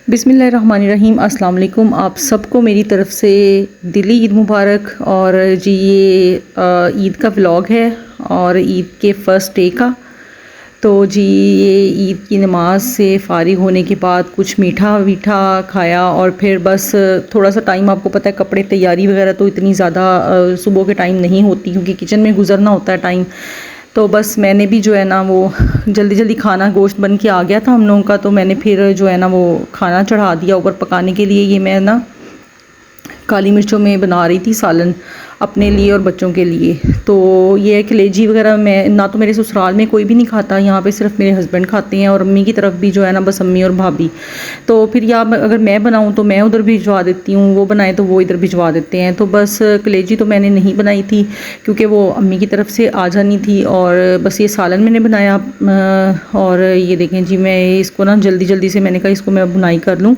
बिस्मिल्लाहिर्रहमानिर्रहीम अस्सलाम वालेकुम। आप सबको मेरी तरफ़ से दिली ईद मुबारक। और जी ये ईद का व्लॉग है और ईद के फ़र्स्ट डे का। तो जी ये ईद की नमाज से फ़ारिग होने के बाद कुछ मीठा वीठा खाया और फिर बस थोड़ा सा टाइम, आपको पता है कपड़े तैयारी वगैरह तो इतनी ज़्यादा सुबह के टाइम नहीं होती क्योंकि किचन में गुजरना होता है टाइम। तो बस मैंने भी जो है ना वो जल्दी जल्दी खाना, गोश्त बन के आ गया था हम लोगों का, तो मैंने फिर जो है ना वो खाना चढ़ा दिया ऊपर पकाने के लिए। ये मैं ना काली मिर्चों में बना रही थी सालन अपने लिए और बच्चों के लिए। तो ये है कलेजी वगैरह मैं ना, तो मेरे ससुराल में कोई भी नहीं खाता, यहाँ पे सिर्फ मेरे हस्बैंड खाते हैं और अम्मी की तरफ भी जो है ना बस अम्मी और भाभी। तो फिर या अगर मैं बनाऊँ तो मैं उधर भिजवा देती हूँ, वो बनाए तो वो इधर भिजवा देते हैं। तो बस कलेजी तो मैंने नहीं बनाई थी क्योंकि वो अम्मी की तरफ से आ जानी थी, और बस ये सालन मैंने बनाया। और ये देखें जी, मैं इसको ना जल्दी जल्दी से मैंने कहा इसको मैं बुनाई कर लूँ।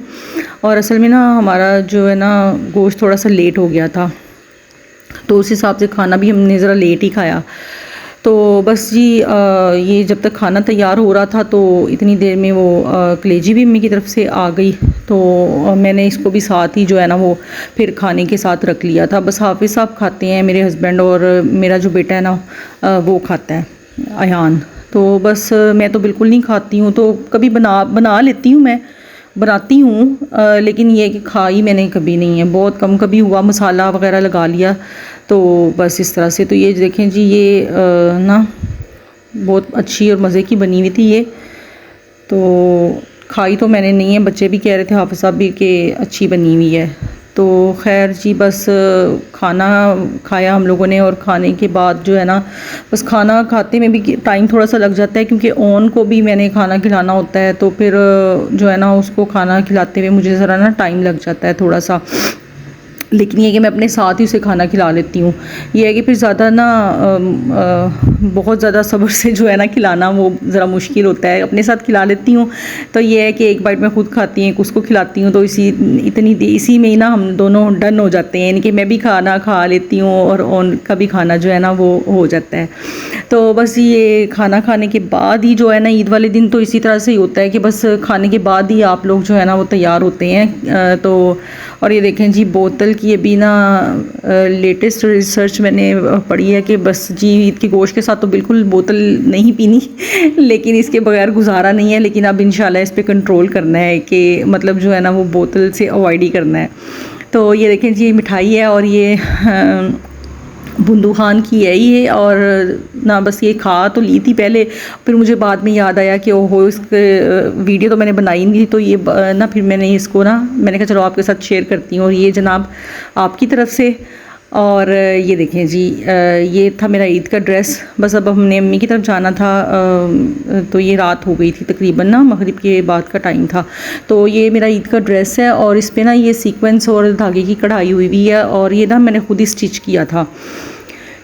और असल में ना हमारा जो है ना गोश्त थोड़ा सा लेट हो गया था, तो उस हिसाब से खाना भी हमने ज़रा लेट ही खाया। तो बस जी ये जब तक खाना तैयार हो रहा था तो इतनी देर में वो कलेजी भी अम्मी की तरफ से आ गई। तो मैंने इसको भी साथ ही जो है ना वो फिर खाने के साथ रख लिया था। बस हाफिज़ साहब खाते हैं, मेरे हस्बैंड, और मेरा जो बेटा है ना वो खाता है, अयान। तो बस मैं तो बिल्कुल नहीं खाती हूँ, तो कभी बना लेती हूँ, मैं बनाती हूँ, लेकिन ये कि खाई मैंने कभी नहीं है, बहुत कम कभी हुआ, मसाला वगैरह लगा लिया तो बस इस तरह से। तो ये देखें जी, ये ना बहुत अच्छी और मज़े की बनी हुई थी ये, तो खाई तो मैंने नहीं है। बच्चे भी कह रहे थे, हाफिज़ साहब भी, कि अच्छी बनी हुई है। तो खैर जी बस खाना खाया हम लोगों ने, और खाने के बाद जो है ना बस खाना खाते में भी टाइम थोड़ा सा लग जाता है क्योंकि ओन को भी मैंने खाना खिलाना होता है, तो फिर जो है ना उसको खाना खिलाते हुए मुझे ज़रा ना टाइम लग जाता है थोड़ा सा। लेकिन ये कि मैं अपने साथ ही उसे खाना खिला लेती हूँ। ये है कि फिर ज़्यादा ना बहुत ज़्यादा सब्र से जो है ना खिलाना वो ज़रा मुश्किल होता है। अपने साथ खिला लेती हूँ तो ये है कि एक बाइट मैं खुद खाती हूँ, उसको खिलाती हूँ, तो इसी में ही ना हम दोनों डन हो जाते हैं, यानी कि मैं भी खाना खा लेती हूँ और उनका भी खाना जो है ना वो हो जाता है। तो बस ये खाना खाने के बाद ही जो है ना ईद वाले दिन तो इसी तरह से ही होता है कि बस खाने के बाद ही आप लोग जो है ना वो तैयार होते हैं। तो और ये देखें जी, बोतल की अभी ना लेटेस्ट रिसर्च मैंने पढ़ी है कि बस जी ईद के गोश्त के साथ तो बिल्कुल बोतल नहीं पीनी लेकिन इसके बगैर गुजारा नहीं है। लेकिन अब इंशाल्लाह इस पे कंट्रोल करना है कि मतलब जो है ना वो बोतल से अवॉइड ही करना है। तो ये देखें जी, मिठाई है और ये बुंदू खान की है ये, और ना बस ये खा तो ली थी पहले, फिर मुझे बाद में याद आया कि ओहो इसके वीडियो तो मैंने बनाई नहीं थी, तो ये ना फिर मैंने इसको ना मैंने कहा चलो आपके साथ शेयर करती हूँ। और ये जनाब आपकी तरफ से। और ये देखें जी, ये था मेरा ईद का ड्रेस। बस अब हमने अम्मी की तरफ जाना था, तो ये रात हो गई थी तकरीबन ना, मगरिब के बाद का टाइम था। तो ये मेरा ईद का ड्रेस है और इस पर ना ये सीक्वेंस और धागे की कढ़ाई हुई हुई है, और ये ना मैंने खुद ही स्टिच किया था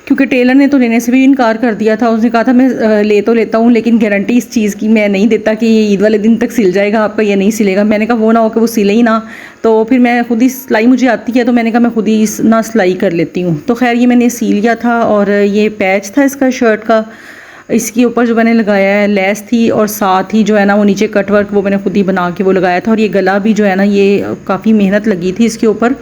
क्योंकि टेलर ने तो लेने से भी इनकार कर दिया था। उसने कहा था मैं ले तो लेता हूँ लेकिन गारंटी इस चीज़ की मैं नहीं देता कि ये ईद वाले दिन तक सिल जाएगा आपका या नहीं सिलेगा। मैंने कहा वो ना हो कि वो सिले ही ना, तो फिर मैं खुद ही सिलाई मुझे आती है, तो मैंने कहा मैं खुद ही ना सिलाई कर लेती हूँ। तो खैर ये मैंने सिल लिया था, और ये पैच था इसका शर्ट का, इसके ऊपर जो मैंने लगाया है लेस थी, और साथ ही जो है ना वो नीचे कट वर्क वो मैंने खुद ही बना के वो लगाया था। और ये गला भी जो है ना ये काफ़ी मेहनत लगी थी इसके ऊपर।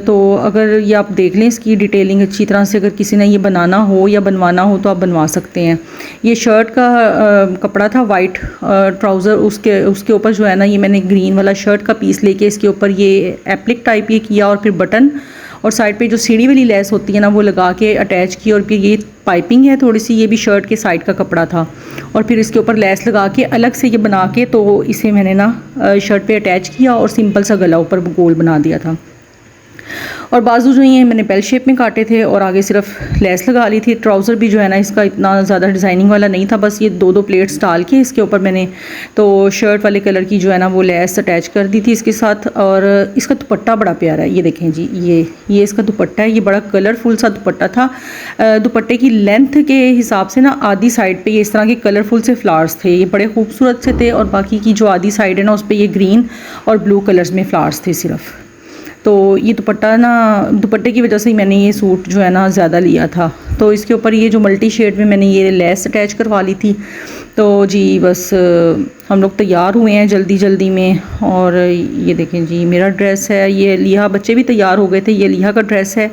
तो अगर ये आप देख लें इसकी डिटेलिंग अच्छी तरह से, अगर किसी ने ये बनाना हो या बनवाना हो तो आप बनवा सकते हैं। ये शर्ट का कपड़ा था वाइट, ट्राउज़र, उसके ऊपर जो है ना ये मैंने ग्रीन वाला शर्ट का पीस लेके इसके ऊपर ये एप्लिक टाइप ये किया, और फिर बटन और साइड पे जो सीढ़ी वाली लेस होती है ना वो लगा के अटैच की। और फिर ये पाइपिंग है थोड़ी सी, ये भी शर्ट के साइड का कपड़ा था, और फिर इसके ऊपर लेस लगा के अलग से ये बना के तो इसे मैंने ना शर्ट पे अटैच किया और सिंपल सा गला ऊपर गोल बना दिया था। और बाजू जो हैं मैंने बेल शेप में काटे थे और आगे सिर्फ लेस लगा ली थी। ट्राउज़र भी जो है ना इसका इतना ज़्यादा डिज़ाइनिंग वाला नहीं था, बस ये दो प्लेट्स डाल के इसके ऊपर मैंने तो शर्ट वाले कलर की जो है ना वो लेस अटैच कर दी थी इसके साथ। और इसका दुपट्टा बड़ा प्यारा है, ये देखें जी, ये इसका दुपट्टा है, ये बड़ा कलरफुल सा दुपट्टा था। दुपट्टे की लेंथ के हिसाब से ना आधी साइड पर ये इस तरह के कलरफुल से फ्लावर्स थे, ये बड़े खूबसूरत से थे, और बाकी की जो आधी साइड है ना उस पर ये ग्रीन और ब्लू कलर्स में फ्लावर्स थे सिर्फ। तो ये दुपट्टा ना, दुपट्टे की वजह से ही मैंने ये सूट जो है ना ज़्यादा लिया था। तो इसके ऊपर ये जो मल्टी शेड में मैंने ये लेस अटैच करवा ली थी। तो जी बस हम लोग तैयार हुए हैं जल्दी जल्दी में। और ये देखें जी मेरा ड्रेस है, ये लिया, बच्चे भी तैयार हो गए थे, ये लिया का ड्रेस है।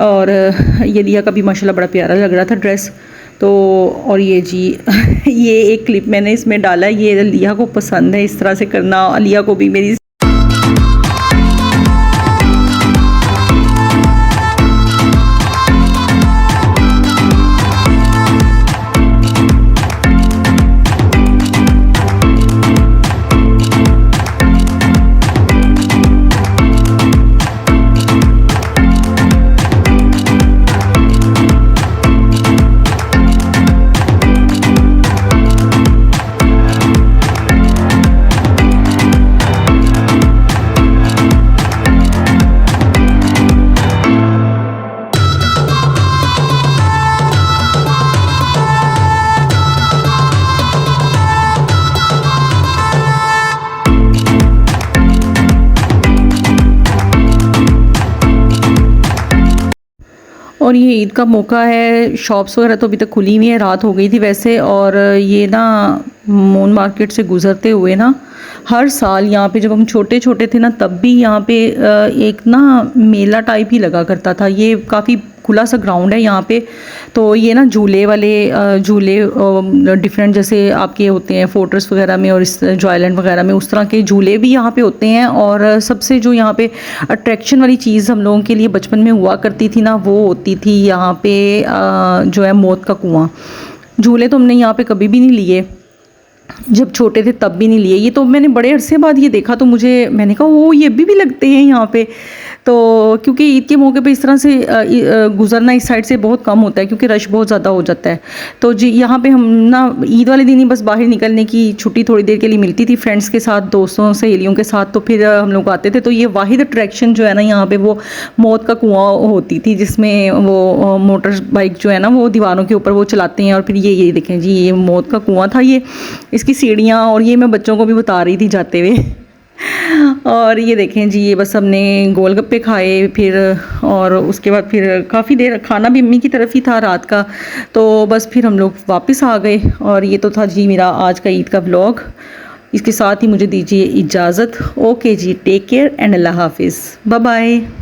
और ये लिया का भी माशाल्लाह बड़ा प्यारा लग रहा था ड्रेस। तो और ये जी ये एक क्लिप मैंने इसमें डाला, ये लिया को पसंद है इस तरह से करना, लिया को भी मेरी। और ये ईद का मौका है, शॉप्स वगैरह तो अभी तक खुली हुई है, रात हो गई थी वैसे। और ये ना मून मार्केट से गुज़रते हुए ना हर साल यहाँ पे जब हम छोटे छोटे थे ना तब भी यहाँ पे एक ना मेला टाइप ही लगा करता था। ये काफ़ी खुला सा ग्राउंड है यहाँ पे। तो ये ना झूले वाले झूले डिफरेंट जैसे आपके होते हैं फोर्ट्रेस वगैरह में और इस जॉयलैंड वगैरह में, उस तरह के झूले भी यहाँ पे होते हैं। और सबसे जो यहाँ पे अट्रैक्शन वाली चीज़ हम लोगों के लिए बचपन में हुआ करती थी ना, वो होती थी यहाँ पे जो है मौत का कुआं। झूले तो हमने यहाँ पे कभी भी नहीं लिए, जब छोटे थे तब भी नहीं लिए। ये तो मैंने बड़े अरसे बाद ये देखा तो मैंने कहा वो ये भी लगते हैं यहाँ पे। तो क्योंकि ईद के मौके पे इस तरह से गुज़रना इस साइड से बहुत कम होता है क्योंकि रश बहुत ज़्यादा हो जाता है। तो जी यहाँ पे हम ना ईद वाले दिन ही बस बाहर निकलने की छुट्टी थोड़ी देर के लिए मिलती थी फ्रेंड्स के साथ, दोस्तों सहेलियों के साथ, तो फिर हम लोग आते थे। तो ये वाहिद अट्रैक्शन जो है ना यहाँ पे वो मौत का कुआँ होती थी, जिसमें वो मोटर बाइक जो है ना वो दीवारों के ऊपर वो चलाते हैं। और फिर ये देखें जी ये मौत का कुआँ था, ये इसकी सीढ़ियाँ, और ये मैं बच्चों को भी बता रही थी जाते हुए। और ये देखें जी ये बस हमने गोलगप्पे खाए फिर, और उसके बाद फिर काफ़ी देर खाना भी अम्मी की तरफ ही था रात का। तो बस फिर हम लोग वापस आ गए। और ये तो था जी मेरा आज का ईद का व्लॉग। इसके साथ ही मुझे दीजिए इजाज़त। ओके जी, टेक केयर एंड अल्लाह हाफिज़, बाय बाय।